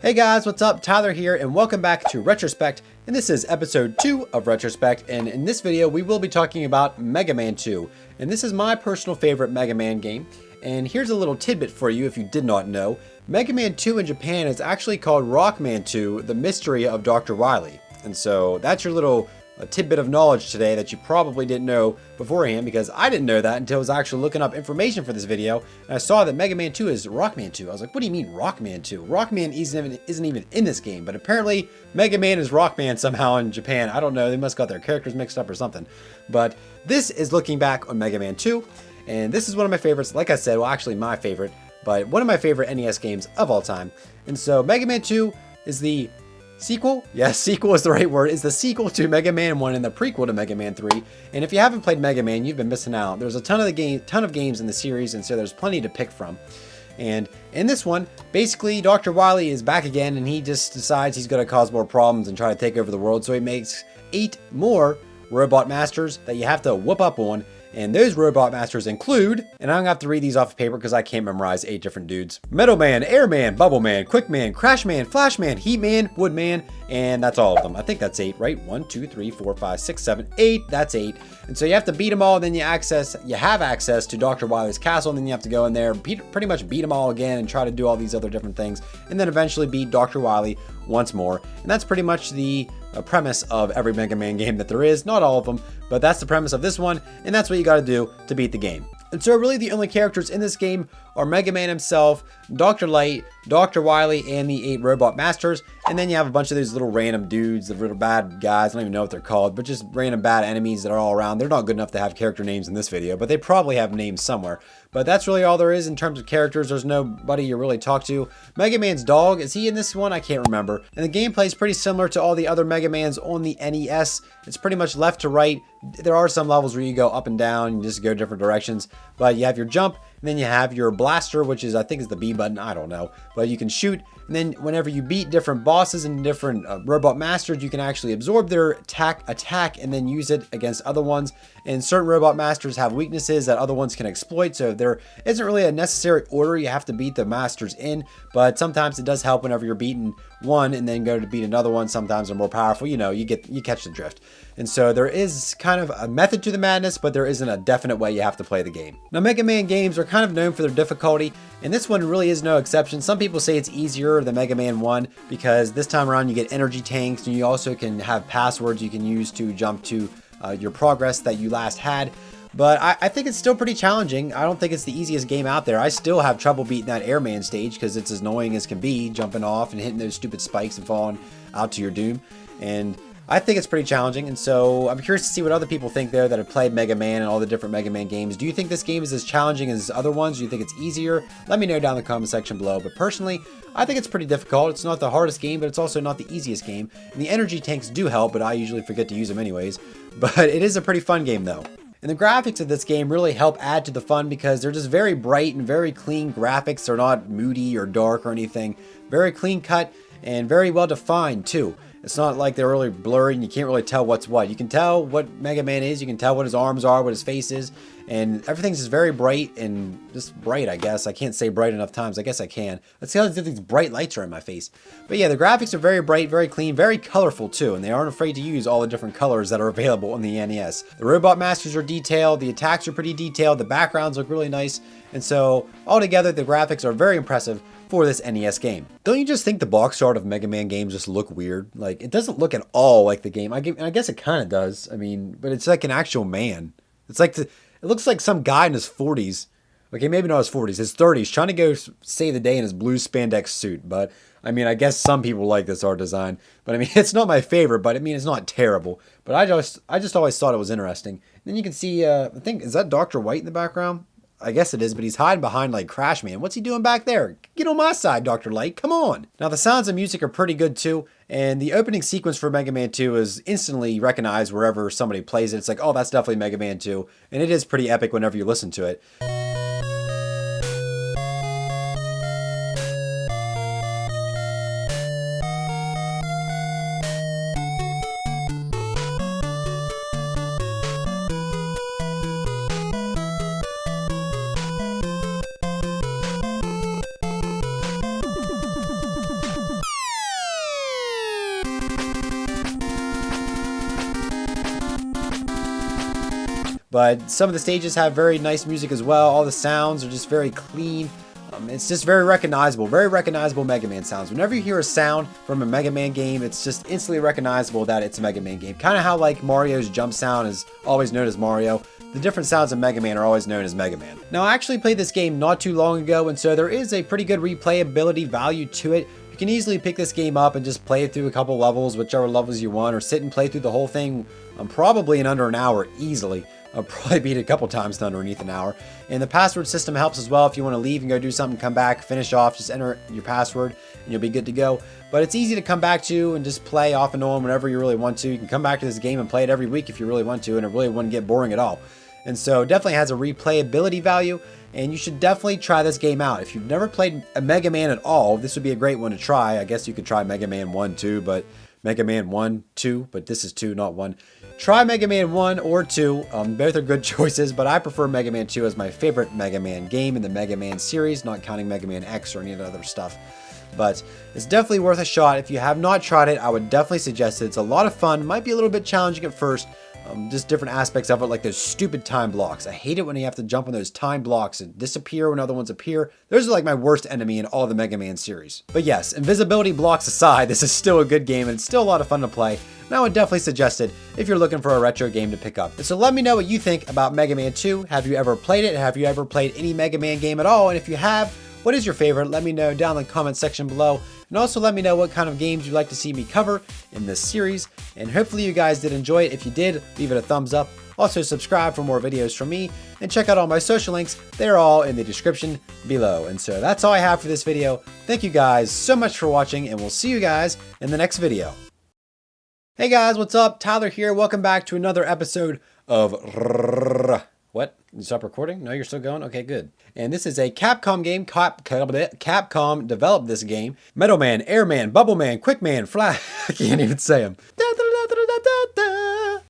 Hey guys, what's up? Tyler here, and welcome back to RetroSpect, and this is episode 2 of RetroSpect, and in this video we will be talking about Mega Man 2, and this is my personal favorite Mega Man game, and here's a little tidbit for you if you did not know. Mega Man 2 in Japan is actually called Rockman 2, The Mystery of Dr. Wily, and so that's your little tidbit of knowledge today that you probably didn't know beforehand, because I didn't know that until I was actually looking up information for this video, and I saw that Mega Man 2 is Rockman 2. I was like, what do you mean Rockman 2? Rockman isn't even in this game, but apparently Mega Man is Rockman somehow in Japan. I don't know, they must got their characters mixed up or something. But this is looking back on Mega Man 2, and this is one of my favorites. Like I said, well, actually my favorite, but one of my favorite NES games of all time. And so Mega Man 2 is the sequel? Yes, sequel is the right word. It's the sequel to Mega Man 1 and the prequel to Mega Man 3. And if you haven't played Mega Man, you've been missing out. There's a ton of games in the series, and so there's plenty to pick from. And in this one, basically Dr. Wily is back again, and he just decides he's going to cause more problems and try to take over the world. So he makes 8 more robot masters that you have to whoop up on. And those robot masters include, and I'm gonna have to read these off of paper because I can't memorize 8 different dudes: Metal Man, Air Man, Bubble Man, Quick Man, Crash Man, Flash Man, Heat Man, Wood Man, and that's all of them. I think that's 8, right? 1, 2, 3, 4, 5, 6, 7, 8. That's 8. And so you have to beat them all, then you have access to Dr. Wily's castle, and then you have to go in there, pretty much beat them all again and try to do all these other different things, and then eventually beat Dr. Wily once more. And that's pretty much the premise of every Mega Man game that there is. Not all of them, but that's the premise of this one, and that's what you got to do to beat the game. And so really the only characters in this game are Mega Man himself, Dr. Light, Dr. Wily, and the 8 robot masters. And then you have a bunch of these little random dudes, the little bad guys, I don't even know what they're called, but just random bad enemies that are all around. They're not good enough to have character names in this video, but they probably have names somewhere. But that's really all there is in terms of characters. There's nobody you really talk to. Mega Man's dog, is he in this one? I can't remember. And the gameplay is pretty similar to all the other Mega Mans on the NES. It's pretty much left to right. There are some levels where you go up and down, you just go different directions, but you have your jump, and then you have your blaster, which is, I think is the B button, I don't know, but you can shoot, and then whenever you beat different bosses and different robot masters, you can actually absorb their attack and then use it against other ones. And certain robot masters have weaknesses that other ones can exploit, so there isn't really a necessary order you have to beat the masters in, but sometimes it does help whenever you're beating one and then go to beat another one. Sometimes they're more powerful, you know, you catch the drift. And so there is kind of a method to the madness, but there isn't a definite way you have to play the game. Now, Mega Man games are kind of known for their difficulty, and this one really is no exception. Some people say it's easier than Mega Man 1 because this time around you get energy tanks, and you also can have passwords you can use to jump to your progress that you last had. But I think it's still pretty challenging. I don't think it's the easiest game out there. I still have trouble beating that Airman stage because it's as annoying as can be, jumping off and hitting those stupid spikes and falling out to your doom. And I think it's pretty challenging, and so I'm curious to see what other people think there that have played Mega Man and all the different Mega Man games. Do you think this game is as challenging as other ones? Do you think it's easier? Let me know down in the comment section below. But personally, I think it's pretty difficult. It's not the hardest game, but it's also not the easiest game. And the energy tanks do help, but I usually forget to use them anyways. But it is a pretty fun game though. And the graphics of this game really help add to the fun because they're just very bright and very clean graphics. They're not moody or dark or anything. Very clean cut and very well defined too. It's not like they're really blurry and you can't really tell what's what. You can tell what Mega Man is, you can tell what his arms are, what his face is, and everything's just very bright and just bright, I guess. I can't say bright enough times. I guess I can. Let's see how these bright lights are in my face. But yeah, the graphics are very bright, very clean, very colorful too, and they aren't afraid to use all the different colors that are available on the NES. The robot masters are detailed, the attacks are pretty detailed, the backgrounds look really nice, and so altogether the graphics are very impressive for this NES game. Don't you just think the box art of Mega Man games just look weird? Like, it doesn't look at all like the game. I guess it kind of does. I mean, but it's like an actual man. It's like it looks like some guy in his 40s. Okay, maybe not his 40s, his 30s, trying to go save the day in his blue spandex suit. But I mean, I guess some people like this art design. But I mean, it's not my favorite, but I mean, it's not terrible. But I just always thought it was interesting. And then you can see, I think, is that Dr. White in the background? I guess it is, but he's hiding behind like Crash Man. What's he doing back there? Get on my side, Dr. Light. Come on. Now, the sounds and music are pretty good too, and the opening sequence for Mega Man 2 is instantly recognized wherever somebody plays it. It's like, oh, that's definitely Mega Man 2, and it is pretty epic whenever you listen to it. but some of the stages have very nice music as well. All the sounds are just very clean. It's just very recognizable Mega Man sounds. Whenever you hear a sound from a Mega Man game, it's just instantly recognizable that it's a Mega Man game. Kind of how like Mario's jump sound is always known as Mario. The different sounds of Mega Man are always known as Mega Man. Now, I actually played this game not too long ago, and so there is a pretty good replayability value to it. You can easily pick this game up and just play it through a couple levels, whichever levels you want, or sit and play through the whole thing probably in under an hour easily. I'll probably beat it a couple times to underneath an hour. And the password system helps as well. If you want to leave and go do something, come back, finish off, just enter your password and you'll be good to go. But it's easy to come back to and just play off and on whenever you really want to. You can come back to this game and play it every week if you really want to, and it really wouldn't get boring at all. And so it definitely has a replayability value, and you should definitely try this game out. If you've never played a Mega Man at all, this would be a great one to try. I guess you could try Mega Man 1, 2, but Mega Man 1, 2, but this is 2, not 1. Try Mega Man 1 or 2. Both are good choices, but I prefer Mega Man 2 as my favorite Mega Man game in the Mega Man series, not counting Mega Man X or any of the other stuff. But it's definitely worth a shot. If you have not tried it, I would definitely suggest it. It's a lot of fun. Might be a little bit challenging at first. Just different aspects of it, like those stupid time blocks. I hate it when you have to jump on those time blocks and disappear when other ones appear. Those are like my worst enemy in all the Mega Man series. But yes, invisibility blocks aside, this is still a good game and it's still a lot of fun to play. And I would definitely suggest it if you're looking for a retro game to pick up. And so let me know what you think about Mega Man 2. Have you ever played it? Have you ever played any Mega Man game at all? And if you have, what is your favorite? Let me know down in the comment section below. And also let me know what kind of games you'd like to see me cover in this series. And hopefully you guys did enjoy it. If you did, leave it a thumbs up. Also subscribe for more videos from me. And check out all my social links. They're all in the description below. And so that's all I have for this video. Thank you guys so much for watching. And we'll see you guys in the next video. Hey guys, what's up? Tyler here. Welcome back to another episode of What? You stop recording? No, you're still going? Okay, good. And this is a Capcom game. Capcom developed this game. Metal Man, Airman, Bubble Man, Quick Man, Flash. I can't even say them.